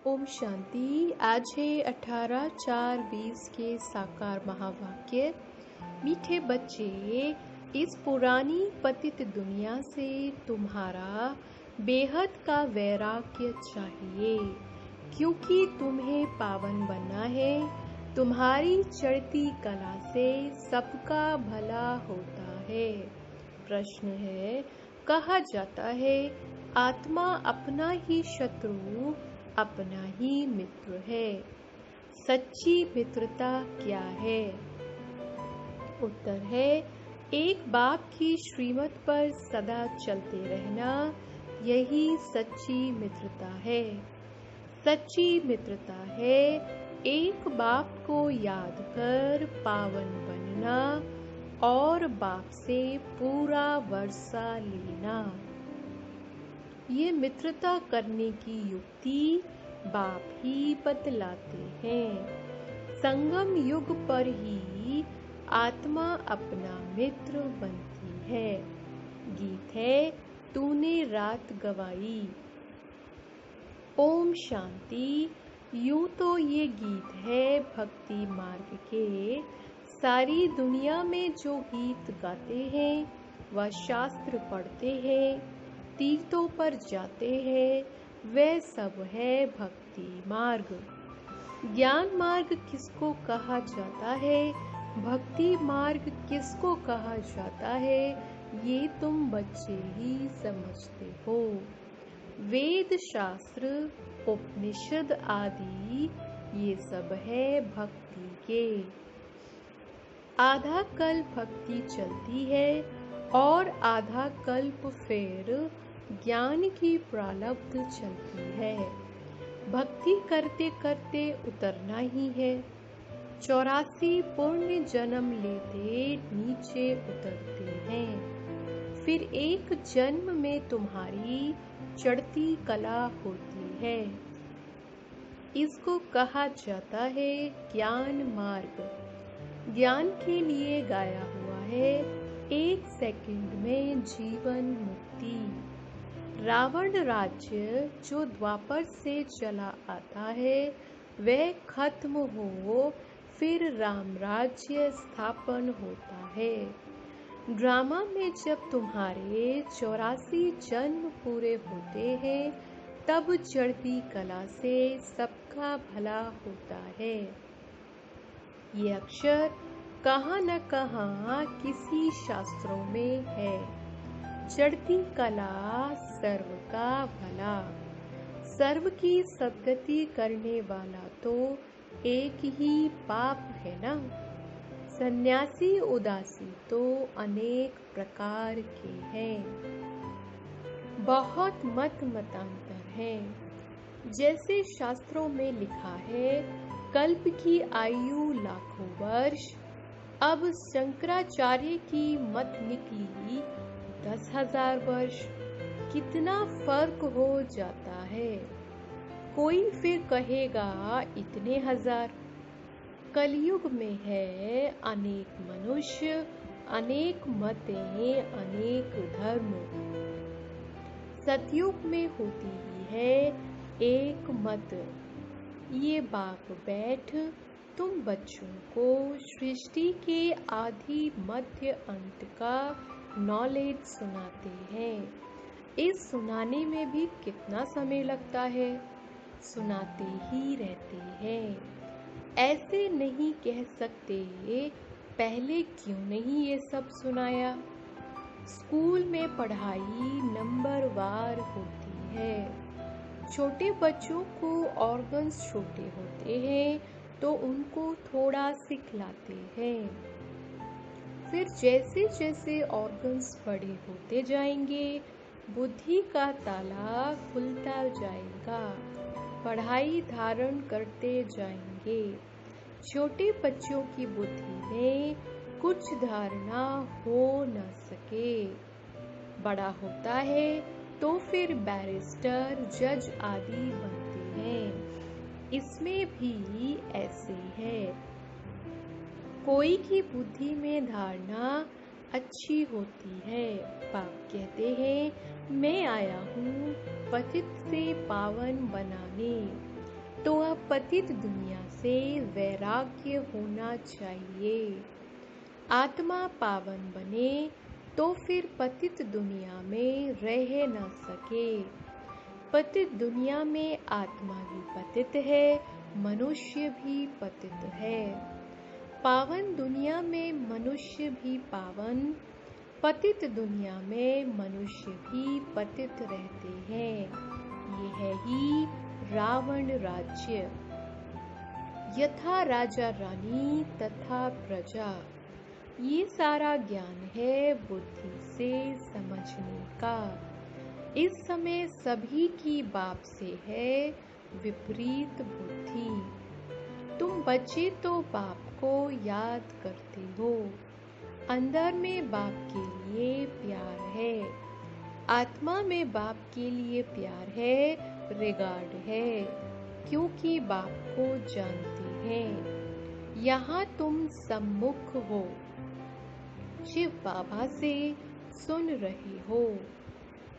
ओम शांति। आज है 18/4/20 के साकार महावाक्य। मीठे बच्चे, इस पुरानी पतित दुनिया से तुम्हारा बेहद का वैराग्य चाहिए, क्योंकि तुम्हें पावन बनना है। तुम्हारी चढ़ती कला से सबका भला होता है। प्रश्न है, कहा जाता है आत्मा अपना ही शत्रु अपना ही मित्र है। सच्ची मित्रता क्या है? उत्तर है, एक बाप की श्रीमत पर सदा चलते रहना, यही सच्ची मित्रता है। सच्ची मित्रता है एक बाप को याद कर पावन बनना और बाप से पूरा वर्षा लेना। ये मित्रता करने की युक्ति बाप ही बतलाते हैं। संगम युग पर ही आत्मा अपना मित्र बनती है। गीत है, तूने रात गवाई। ओम शांति। यूं तो ये गीत है भक्ति मार्ग के। सारी दुनिया में जो गीत गाते हैं वह शास्त्र पढ़ते हैं, तीर्थों पर जाते हैं, वह सब है भक्ति मार्ग। ज्ञान मार्ग किसको कहा जाता है, भक्ति मार्ग किसको कहा जाता है, ये तुम बच्चे ही समझते हो। वेद शास्त्र उपनिषद आदि ये सब है भक्ति के। आधा कल्प भक्ति चलती है और आधा कल्प फिर ज्ञान की प्रारब्ध चलती है। भक्ति करते करते उतरना ही है। 84 पुण्य जन्म लेते नीचे उतरते हैं। फिर एक जन्म में तुम्हारी चढ़ती कला होती है। इसको कहा जाता है ज्ञान मार्ग। ज्ञान के लिए गाया हुआ है 1 सेकंड में जीवन मुक्ति। रावण राज्य जो द्वापर से चला आता है वह खत्म हो, फिर राम राज्य स्थापन होता है। ड्रामा में जब तुम्हारे 84 जन्म पूरे होते हैं तब चढ़ती कला से सबका भला होता है। ये अक्षर कहाँ न कहाँ किसी शास्त्रों में है। चढ़ती कला सर्व का भला। सर्व की सद्गति करने वाला तो एक ही बाप है ना। सन्यासी उदासी तो अनेक प्रकार के हैं। बहुत मतांतर हैं। जैसे शास्त्रों में लिखा है कल्प की आयु लाखों वर्ष, अब शंकराचार्य की मत निकली 10,000 वर्ष। कितना फर्क हो जाता है। कोई फिर कहेगा इतने हजार। कलयुग में है अनेक मनुष्य, अनेक मतें, अनेक धर्म। सतयुग में होती ही है एक मत। ये बाप बैठ तुम बच्चों को सृष्टि के आदि मध्य अंत का नॉलेज सुनाते हैं। इस सुनाने में भी कितना समय लगता है, सुनाते ही रहते हैं। ऐसे नहीं कह सकते पहले क्यों नहीं ये सब सुनाया। स्कूल में पढ़ाई नंबर वार होती है। छोटे बच्चों को ऑर्गन्स छोटे होते हैं तो उनको थोड़ा सिखलाते हैं। फिर जैसे जैसे ऑर्गन्स बड़े होते जाएंगे बुद्धि का ताला खुलता जाएगा, पढ़ाई धारण करते जाएंगे। छोटे बच्चों की बुद्धि में कुछ धारणा हो न सके। बड़ा होता है तो फिर बैरिस्टर, जज आदि बनते हैं। इसमें भी ऐसे है। कोई की बुद्धि में धारणा अच्छी होती है। बाप कहते हैं मैं आया हूँ पतित से पावन बनाने। तो अब पतित दुनिया से वैराग्य होना चाहिए। आत्मा पावन बने तो फिर पतित दुनिया में रह न सके। पतित दुनिया में आत्मा भी पतित है, मनुष्य भी पतित है। पावन दुनिया में मनुष्य भी पावन, पतित दुनिया में मनुष्य भी पतित रहते हैं। ये है ही रावण राज्य। यथा राजा रानी तथा प्रजा, ये सारा ज्ञान है बुद्धि से समझने का। इस समय सभी की बाप से है विपरीत बुद्धि। तुम बच्चे तो बाप को याद करते हो, अंदर में बाप के लिए प्यार है, आत्मा में बाप के लिए प्यार है, रिगार्ड है, क्योंकि बाप को जानते हैं। यहाँ तुम सम्मुख हो, शिव बाबा से सुन रहे हो।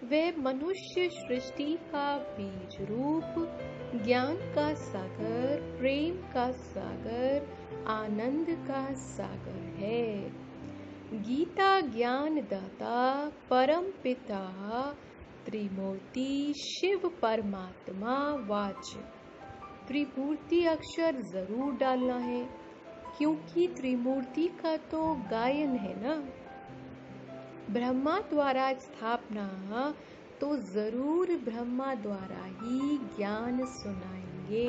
वह मनुष्य सृष्टि का बीज रूप ज्ञान का सागर, प्रेम का सागर, आनंद का सागर है। गीता ज्ञान दाता परम पिता त्रिमूर्ति शिव परमात्मा वाच। त्रिमूर्ति अक्षर जरूर डालना है, क्योंकि त्रिमूर्ति का तो गायन है ना। ब्रह्मा द्वारा स्थापना, तो जरूर ब्रह्मा द्वारा ही ज्ञान सुनाएंगे।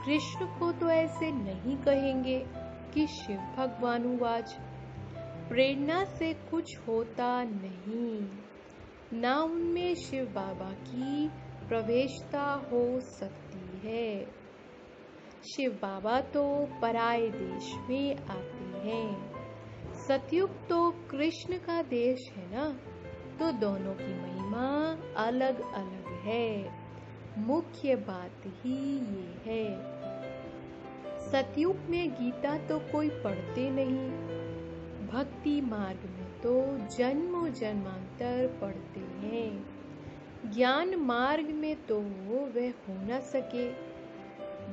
कृष्ण को तो ऐसे नहीं कहेंगे कि शिव भगवानुवाच। प्रेरणा से कुछ होता नहीं, ना उनमें शिव बाबा की प्रवेशता हो सकती है। शिव बाबा तो पराये देश में आते हैं। सतयुग तो कृष्ण का देश है ना, तो दोनों की महिमा अलग अलग है। मुख्य बात ही ये है। सतयुग में गीता तो कोई पढ़ते नहीं, भक्ति मार्ग में तो जन्मों जन्मांतर पढ़ते हैं। ज्ञान मार्ग में तो वह हो न सके।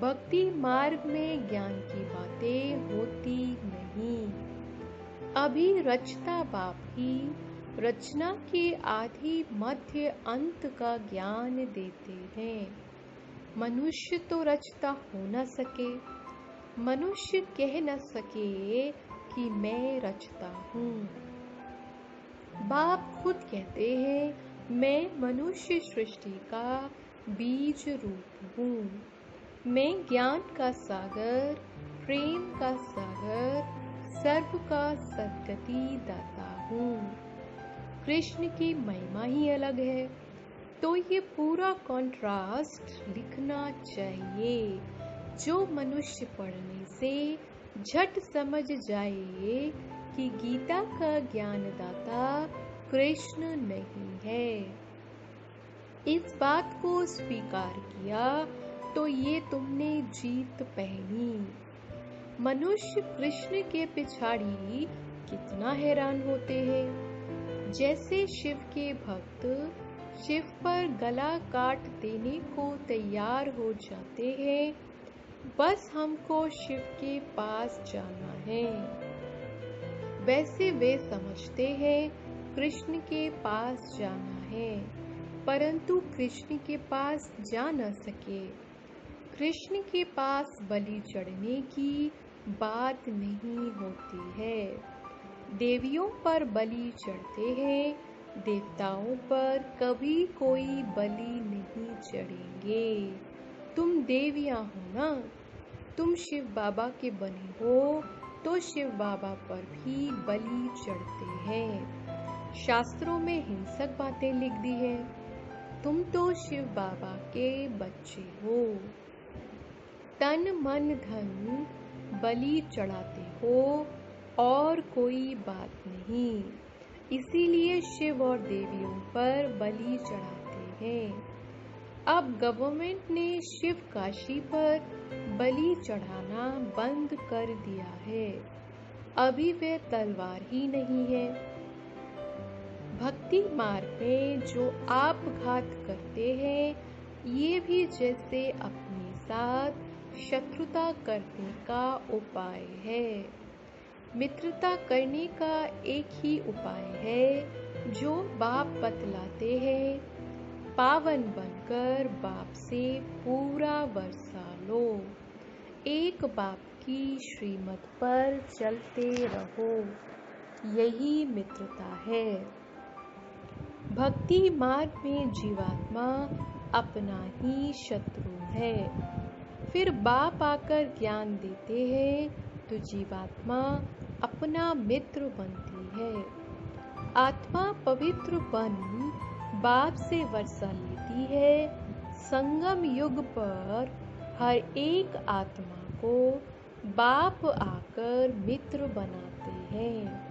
भक्ति मार्ग में ज्ञान की बातें होती नहीं। अभी रचता बाप ही रचना के आदि मध्य अंत का ज्ञान देते हैं। मनुष्य तो रचता हो न सके। मनुष्य कह न सके कि मैं रचता हूँ। बाप खुद कहते हैं मैं मनुष्य सृष्टि का बीज रूप हूँ। मैं ज्ञान का सागर, प्रेम का सागर, सर्व का सद्गति दाता हूँ। कृष्ण की महिमा ही अलग है। तो ये पूरा कॉन्ट्रास्ट लिखना चाहिए, जो मनुष्य पढ़ने से झट समझ जाए कि गीता का ज्ञानदाता कृष्ण नहीं है। इस बात को स्वीकार किया तो ये तुमने जीत पहनी। मनुष्य कृष्ण के पिछाड़ी कितना हैरान होते हैं। जैसे शिव के भक्त शिव पर गला काट देने को तैयार हो जाते हैं, बस हमको शिव के पास जाना है। वैसे वे समझते हैं कृष्ण के पास जाना है, परंतु कृष्ण के पास जा न सके। कृष्ण के पास बलि चढ़ने की बात नहीं होती है। देवियों पर बलि चढ़ते हैं, देवताओं पर कभी कोई बलि नहीं चढ़ेंगे। तुम देवियां हो ना, तुम शिव बाबा के बने हो, तो शिव बाबा पर भी बलि चढ़ते हैं। शास्त्रों में हिंसक बातें लिख दी है। तुम तो शिव बाबा के बच्चे हो। तन मन धन बलि चढ़ाते हो और कोई बात नहीं। इसीलिए शिव और देवियों पर बलि चढ़ाते हैं। अब गवर्नमेंट ने शिव काशी पर बलि चढ़ाना बंद कर दिया है। अभी वे तलवार ही नहीं है। भक्ति मार्ग में जो आप घात करते हैं, ये भी जैसे अपने साथ शत्रुता करने का उपाय है। मित्रता करने का एक ही उपाय है जो बाप बतलाते हैं। पावन बनकर बाप से पूरा वर्षा लो। एक बाप की श्रीमत पर चलते रहो, यही मित्रता है। भक्ति मार्ग में जीवात्मा अपना ही शत्रु है। फिर बाप आकर ज्ञान देते हैं तो जीवात्मा अपना मित्र बनती है। आत्मा पवित्र बन बाप से वर्षा लेती है। संगम युग पर हर एक आत्मा को बाप आकर मित्र बनाते हैं।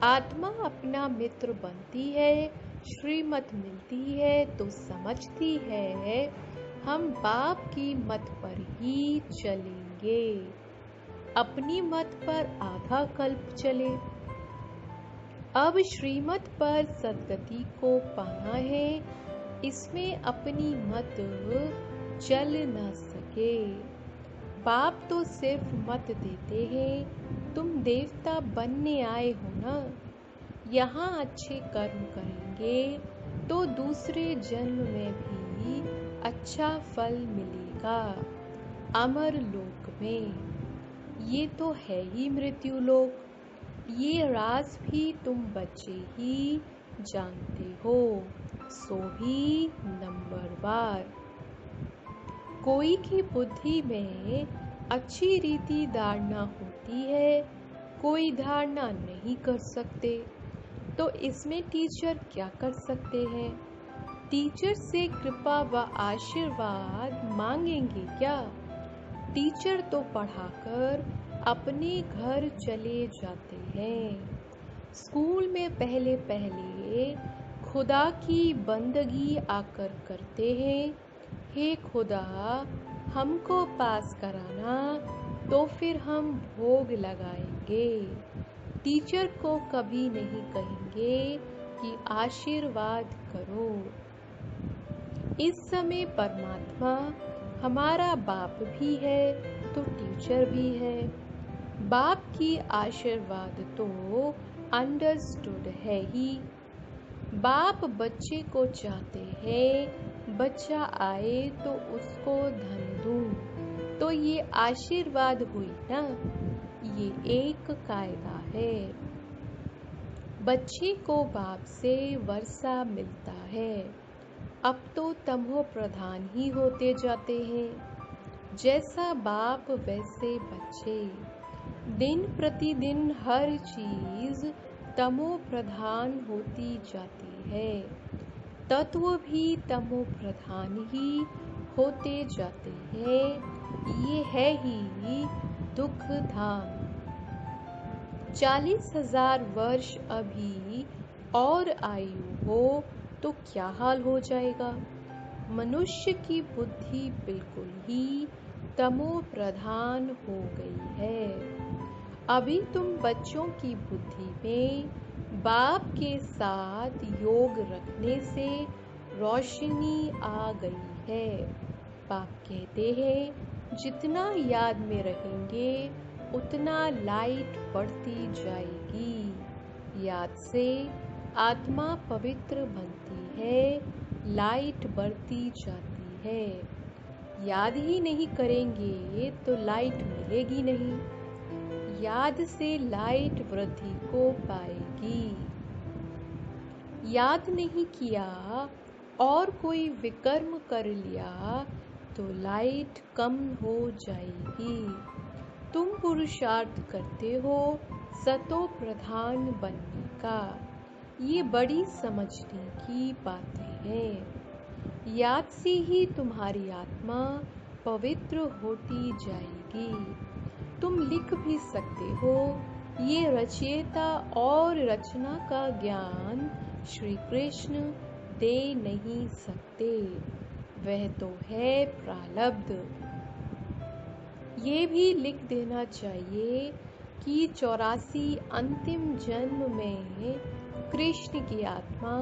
आत्मा अपना मित्र बनती है, श्रीमत मिलती है तो समझती है हम बाप की मत पर ही चलेंगे। अपनी मत पर आधा कल्प चले। अब श्रीमत पर सद्गति को पाना है, इसमें अपनी मत चल न सके। बाप तो सिर्फ मत देते हैं, तुम देवता बनने आए हो ना। यहाँ अच्छे कर्म करेंगे तो दूसरे जन्म में भी अच्छा फल मिलेगा अमर लोक में। ये तो है ही मृत्यु लोक। ये राज भी तुम बच्चे ही जानते हो, सो भी नंबरवार। कोई की बुद्धि में अच्छी रीति धारणा होती है, कोई धारणा नहीं कर सकते, तो इसमें टीचर क्या कर सकते हैं? टीचर से कृपा व आशीर्वाद मांगेंगे क्या? टीचर तो पढ़ाकर अपने घर चले जाते हैं। स्कूल में पहले पहले खुदा की बंदगी आकर करते हैं, हे खुदा हमको पास कराना तो फिर हम भोग लगाएंगे। टीचर को कभी नहीं कहेंगे कि आशीर्वाद करो। इस समय परमात्मा हमारा बाप भी है तो टीचर भी है। बाप की आशीर्वाद तो अंडरस्टूड है ही। बाप बच्चे को चाहते हैं बच्चा आए तो उसको धन दूं, तो ये आशीर्वाद हुई ना। ये एक कायदा है। बच्चे को बाप से वर्षा मिलता है। अब तो तमो प्रधान ही होते जाते हैं। जैसा बाप वैसे बच्चे। दिन प्रतिदिन हर चीज तमो प्रधान होती जाती है। तत्व भी तमो प्रधान ही होते जाते हैं। ये है ही दुख धाम। 40,000 वर्ष अभी और आयु हो तो क्या हाल हो जाएगा। मनुष्य की बुद्धि बिल्कुल ही तमो प्रधान हो गई है। अभी तुम बच्चों की बुद्धि में बाप के साथ योग रखने से रोशनी आ गई है। बाप कहते हैं जितना याद में रहेंगे उतना लाइट बढ़ती जाएगी। याद से आत्मा पवित्र बनती है, लाइट बढ़ती जाती है। याद ही नहीं करेंगे तो लाइट मिलेगी नहीं। याद से लाइट वृद्धि को पाएगी। याद नहीं किया और कोई विकर्म कर लिया तो लाइट कम हो जाएगी। तुम पुरुषार्थ करते हो सतो प्रधान बनने का। ये बड़ी समझने की बातें हैं। याद से ही तुम्हारी आत्मा पवित्र होती जाएगी। तुम लिख भी सकते हो। ये रचयिता और रचना का ज्ञान श्री कृष्ण दे नहीं सकते, वह तो है प्रारब्ध। ये भी लिख देना चाहिए कि 84 अंतिम जन्म में कृष्ण की आत्मा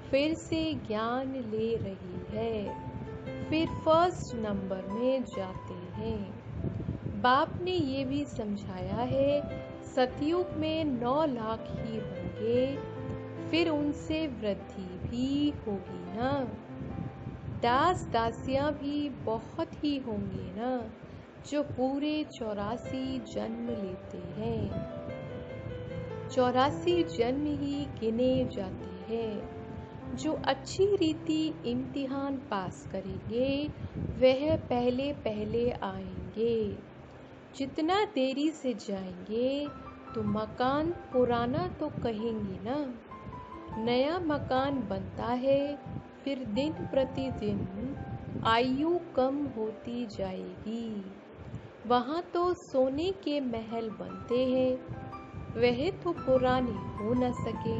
फिर से ज्ञान ले रही है। फिर फर्स्ट नंबर में जाते हैं। बाप ने ये भी समझाया है, सतयुग में 9 लाख ही होंगे, फिर उनसे वृद्धि भी होगी ना। दास दासियां भी बहुत ही होंगे ना, जो पूरे 84 जन्म लेते हैं। 84 जन्म ही गिने जाते हैं। जो अच्छी रीति इम्तिहान पास करेंगे वह पहले पहले आएंगे। जितना देरी से जाएंगे तो मकान पुराना तो कहेंगे ना। नया मकान बनता है, फिर दिन प्रतिदिन आयु कम होती जाएगी। वहाँ तो सोने के महल बनते हैं, वह तो पुराने हो न सके।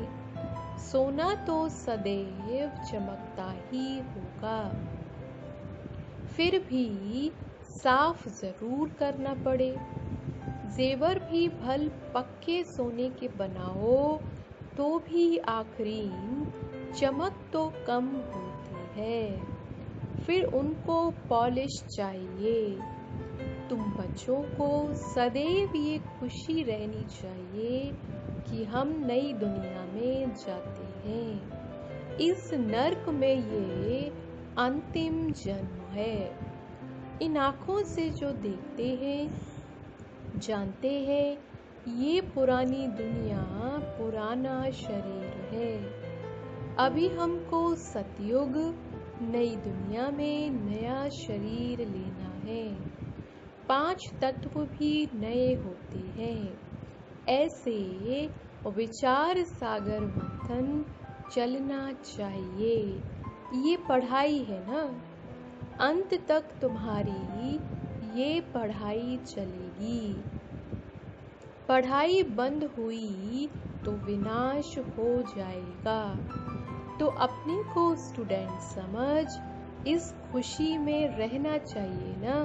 सोना तो सदैव चमकता ही होगा, फिर भी साफ जरूर करना पड़े। जेवर भी भल पक्के सोने के बनाओ तो भी आखिरी चमक तो कम होती है, फिर उनको पॉलिश चाहिए। तुम बच्चों को सदैव ये खुशी रहनी चाहिए कि हम नई दुनिया में जाते हैं। इस नर्क में ये अंतिम जन्म है। इन आँखों से जो देखते हैं जानते हैं ये पुरानी दुनिया पुराना शरीर है। अभी हमको सतयुग नई दुनिया में नया शरीर लेना है। 5 तत्व भी नए होते हैं। ऐसे विचार सागर मंथन चलना चाहिए। ये पढ़ाई है ना, अंत तक तुम्हारी ये पढ़ाई चलेगी। पढ़ाई बंद हुई तो विनाश हो जाएगा। तो अपने को स्टूडेंट समझ इस खुशी में रहना चाहिए ना।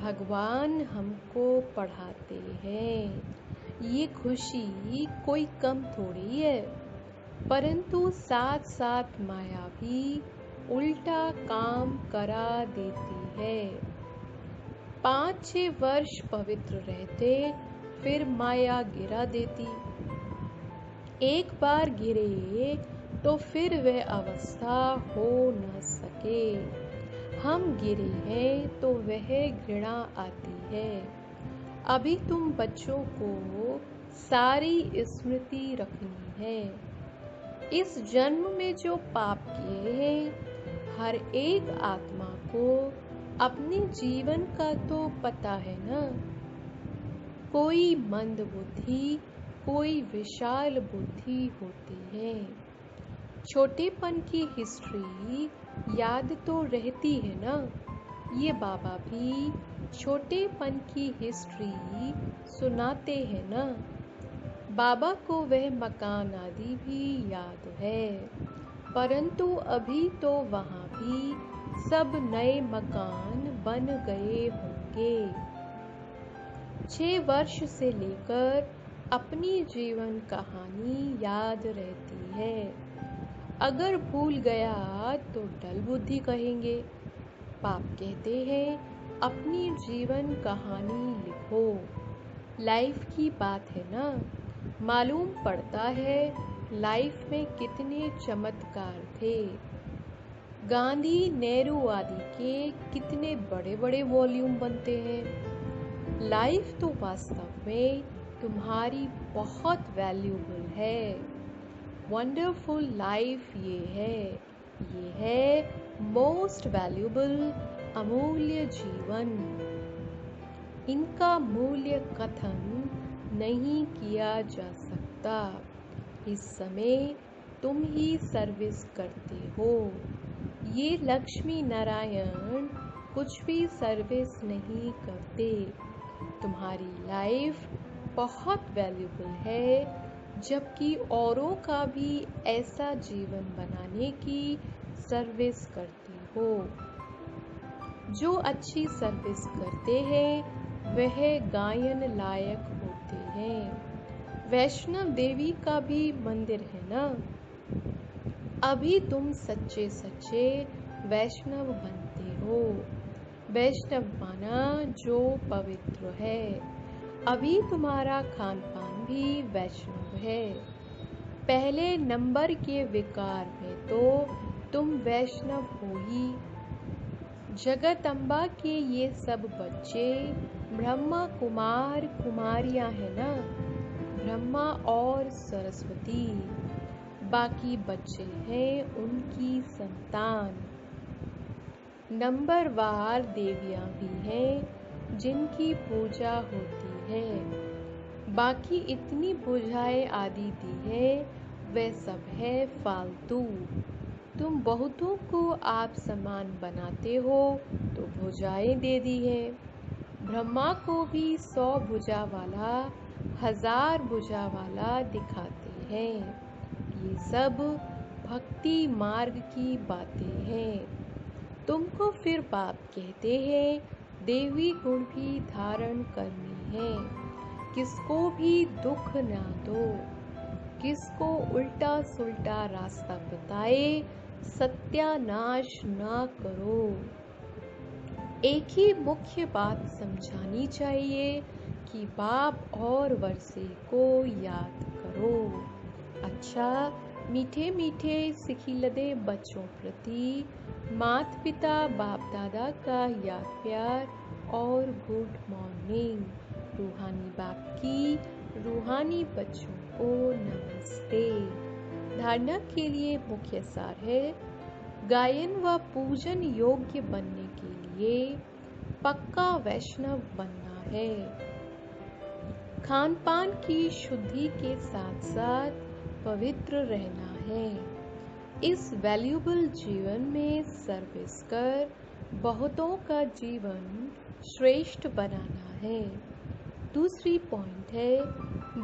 भगवान हमको पढ़ाते हैं, ये खुशी कोई कम थोड़ी है। परंतु साथ साथ माया भी उल्टा काम करा देती है। 5-6 वर्ष पवित्र रहते, फिर माया गिरा देती। एक बार गिरे तो फिर वह अवस्था हो न सके। हम गिरे हैं तो वह घृणा आती है। अभी तुम बच्चों को सारी स्मृति रखनी है। इस जन्म में जो पाप किए हैं, हर एक आत्मा को अपने जीवन का तो पता है ना। कोई मंद बुद्धि, कोई विशाल बुद्धि होती है। छोटेपन की हिस्ट्री याद तो रहती है ना। ये बाबा भी छोटेपन की हिस्ट्री सुनाते हैं ना। बाबा को वह मकान आदि भी याद है, परंतु अभी तो वहाँ भी सब नए मकान बन गए होंगे। 6 वर्ष से लेकर अपनी जीवन कहानी याद रहती है। अगर भूल गया तो डल बुद्धि कहेंगे। पाप कहते हैं अपनी जीवन कहानी लिखो। लाइफ की बात है ना। मालूम पड़ता है लाइफ में कितने चमत्कार थे। गांधी नेहरू आदि के कितने बड़े बड़े वॉल्यूम बनते हैं। लाइफ तो वास्तव में तुम्हारी बहुत वैल्यूबल है। वंडरफुल लाइफ ये है मोस्ट वैल्यूबल, अमूल्य जीवन। इनका मूल्य कथन नहीं किया जा सकता। इस समय तुम ही सर्विस करते हो। ये लक्ष्मी नारायण कुछ भी सर्विस नहीं करते। तुम्हारी लाइफ बहुत वैल्यूबल है, जबकि औरों का भी ऐसा जीवन बनाने की सर्विस करते हो। जो अच्छी सर्विस करते हैं वह गायन लायक होते हैं। वैष्णव देवी का भी मंदिर है ना। अभी तुम सच्चे सच्चे वैष्णव बनते हो। वैष्णव माना जो पवित्र है। अभी तुम्हारा खान पान भी वैष्णव है। पहले नंबर के विकार में तो तुम वैष्णव हो ही। जगदम्बा के ये सब बच्चे ब्रह्मा कुमार कुमारियां हैं ना, ब्रह्मा और सरस्वती। बाकी बच्चे हैं उनकी संतान। नंबरवार देवियां भी हैं जिनकी पूजा होती है। बाकी इतनी पूजाएं आदि दी है वे सब है फालतू। तुम बहुतों को आप समान बनाते हो तो भुजाएं दे दी है। ब्रह्मा को भी 100 भुजा वाला 1000 भुजा वाला दिखाते हैं। ये सब भक्ति मार्ग की बातें हैं। तुमको फिर बाप कहते हैं देवी गुण भी धारण करनी है। किसको भी दुख ना दो, किसको उल्टा सुल्टा रास्ता बताए सत्यानाश ना करो। एक ही मुख्य बात समझानी चाहिए कि बाप और वर्षे को याद करो। अच्छा, मीठे मीठे सिखिलदे बच्चों प्रति माता पिता बाप दादा का याद प्यार और गुड मॉर्निंग। रूहानी बाप की रूहानी बच्चों को नमस्ते। धारणा के लिए मुख्य सार है, गायन व पूजन योग्य बनने के लिए पक्का वैष्णव बनना है। खान पान की शुद्धि के साथ साथ पवित्र रहना है। इस वैल्यूबल जीवन में सर्विस कर बहुतों का जीवन श्रेष्ठ बनाना है। दूसरी पॉइंट है,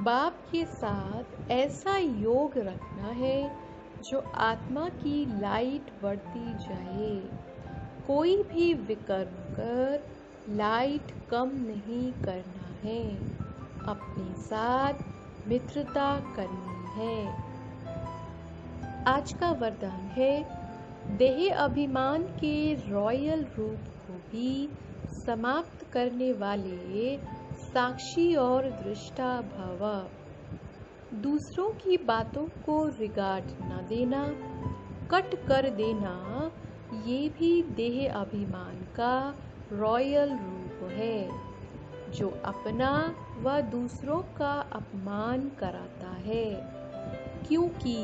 बाप के साथ ऐसा योग रखना है जो आत्मा की लाइट बढ़ती जाए। कोई भी विकर्म कर लाइट कम नहीं करना है। अपने साथ मित्रता करनी है। आज का वरदान है, देह अभिमान के रॉयल रूप को भी समाप्त करने वाले साक्षी और दृष्टा भव। दूसरों की बातों को रिगार्ड न देना, कट कर देना, ये भी देह अभिमान का रॉयल रूप है जो अपना व दूसरों का अपमान कराता है। क्योंकि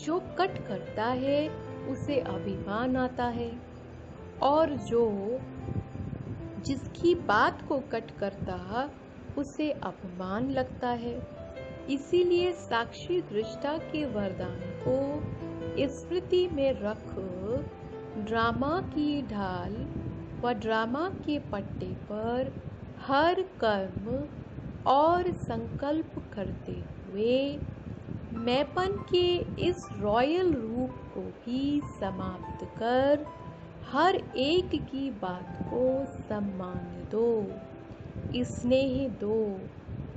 जो कट करता है उसे अभिमान आता है और जो जिसकी बात को कट करता उसे अपमान लगता है। इसीलिए साक्षी दृष्टा के वरदान को स्मृति में रख ड्रामा की ढाल व ड्रामा के पट्टे पर हर कर्म और संकल्प करते हुए मैंपन के इस रॉयल रूप को भी समाप्त कर हर एक की बात को सम्मान दो, स्नेह दो,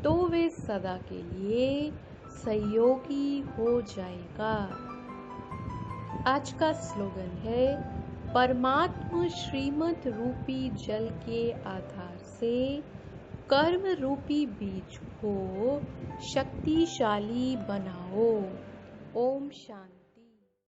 तो वे सदा के लिए सहयोगी हो जाएगा। आज का स्लोगन है, परमात्मा श्रीमत रूपी जल के आधार से कर्म रूपी बीज को शक्तिशाली बनाओ। ओम शांति।